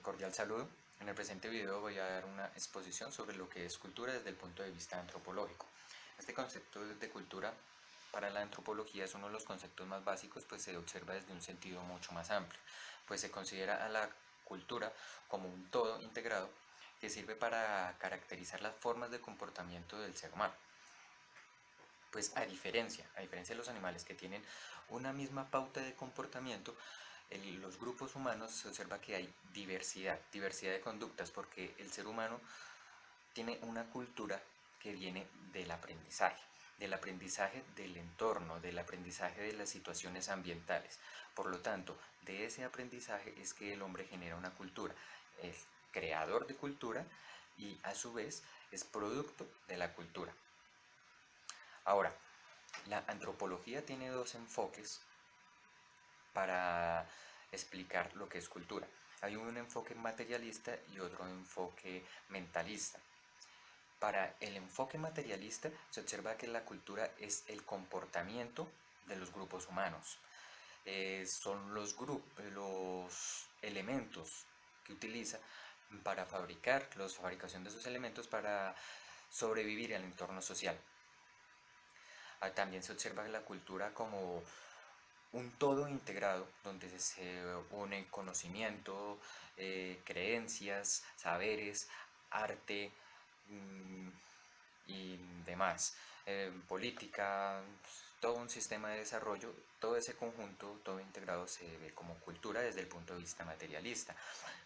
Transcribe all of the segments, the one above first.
Cordial saludo. En el presente video voy a dar una exposición sobre lo que es cultura desde el punto de vista antropológico. Este concepto de cultura para la antropología es uno de los conceptos más básicos, pues se observa desde un sentido mucho más amplio, pues se considera a la cultura como un todo integrado que sirve para caracterizar las formas de comportamiento del ser humano. Pues a diferencia de los animales que tienen una misma pauta de comportamiento, en los grupos humanos se observa que hay diversidad de conductas, porque el ser humano tiene una cultura que viene del aprendizaje del entorno, del aprendizaje de las situaciones ambientales. Por lo tanto, de ese aprendizaje es que el hombre genera una cultura, es creador de cultura y a su vez es producto de la cultura. Ahora, la antropología tiene dos enfoques para explicar lo que es cultura. Hay un enfoque materialista y otro enfoque mentalista. Para el enfoque materialista se observa que la cultura es el comportamiento de los grupos humanos. Son los elementos que utiliza para fabricar, la fabricación de esos elementos para sobrevivir en el entorno social. También se observa la cultura como un todo integrado donde se une conocimiento, creencias, saberes, arte y demás, política, todo un sistema de desarrollo. Todo ese conjunto, todo integrado, se ve como cultura desde el punto de vista materialista.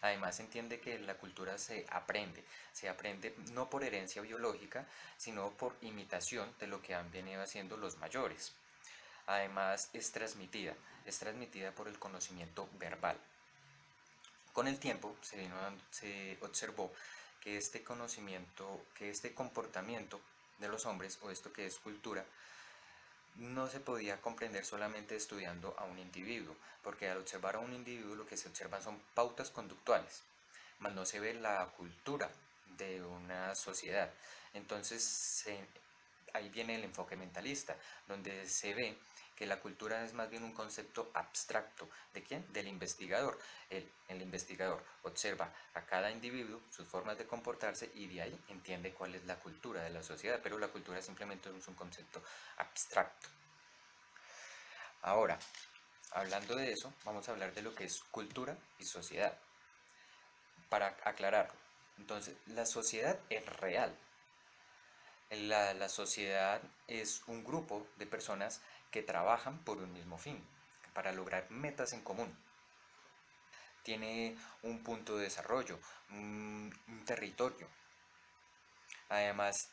Además, se entiende que la cultura se aprende no por herencia biológica, sino por imitación de lo que han venido haciendo los mayores. Además, es transmitida por el conocimiento verbal. Con el tiempo se observó que este conocimiento, que este comportamiento de los hombres, o esto que es cultura, no se podía comprender solamente estudiando a un individuo, porque al observar a un individuo lo que se observan son pautas conductuales, mas no se ve la cultura de una sociedad. Entonces ahí viene el enfoque mentalista, donde se ve que la cultura es más bien un concepto abstracto. ¿De quién? Del investigador. El investigador observa a cada individuo, sus formas de comportarse, y de ahí entiende cuál es la cultura de la sociedad, pero la cultura simplemente es un concepto abstracto. Ahora, hablando de eso, vamos a hablar de lo que es cultura y sociedad. Para aclararlo, entonces, la sociedad es real. La sociedad es un grupo de personas que trabajan por un mismo fin, para lograr metas en común. Tiene un punto de desarrollo, un territorio. Además,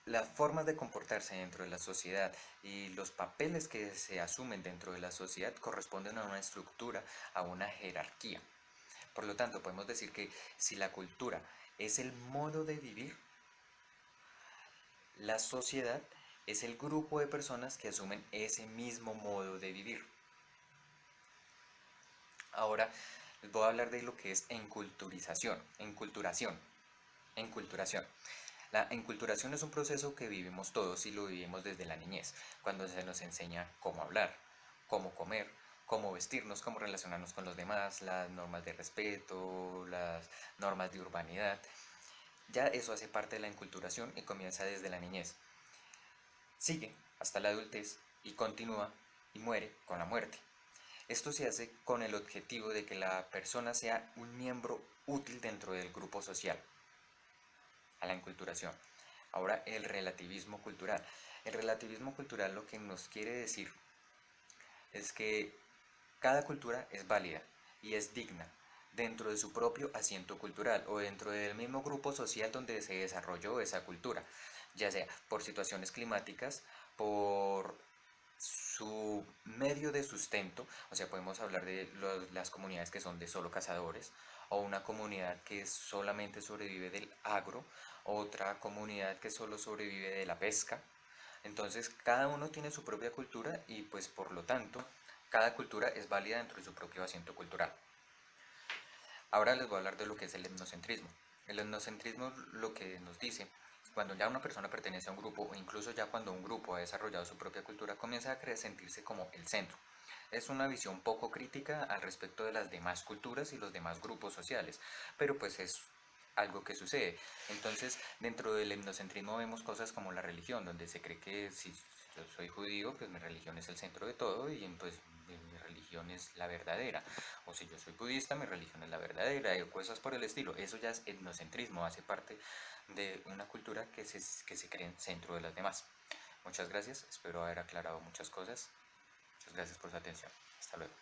las formas de comportarse dentro de la sociedad y los papeles que se asumen dentro de la sociedad corresponden a una estructura, a una jerarquía. Por lo tanto, podemos decir que si la cultura es el modo de vivir, la sociedad es el grupo de personas que asumen ese mismo modo de vivir. Ahora les voy a hablar de lo que es enculturación. La enculturación es un proceso que vivimos todos y lo vivimos desde la niñez, cuando se nos enseña cómo hablar, cómo comer, cómo vestirnos, cómo relacionarnos con los demás, las normas de respeto, las normas de urbanidad. Ya eso hace parte de la enculturación y comienza desde la niñez. Sigue hasta la adultez y continúa y muere con la muerte. Esto se hace con el objetivo de que la persona sea un miembro útil dentro del grupo social, a la enculturación. Ahora, el relativismo cultural. El relativismo cultural lo que nos quiere decir es que cada cultura es válida y es digna dentro de su propio asiento cultural o dentro del mismo grupo social donde se desarrolló esa cultura, ya sea por situaciones climáticas, por su medio de sustento. O sea, podemos hablar de las comunidades que son de solo cazadores, o una comunidad que solamente sobrevive del agro, otra comunidad que solo sobrevive de la pesca. Entonces, cada uno tiene su propia cultura y pues por lo tanto, cada cultura es válida dentro de su propio asiento cultural. Ahora les voy a hablar de lo que es el etnocentrismo. El etnocentrismo lo que nos dice, cuando ya una persona pertenece a un grupo, o incluso ya cuando un grupo ha desarrollado su propia cultura, comienza a sentirse como el centro. Es una visión poco crítica al respecto de las demás culturas y los demás grupos sociales, pero pues es algo que sucede. Entonces, dentro del etnocentrismo vemos cosas como la religión, donde se cree que si yo soy judío, pues mi religión es el centro de todo y pues mi religión es la verdadera. O si yo soy budista, mi religión es la verdadera, y cosas por el estilo. Eso ya es etnocentrismo, hace parte de una cultura que se cree en centro de las demás. Muchas gracias, espero haber aclarado muchas cosas. Muchas gracias por su atención. Hasta luego.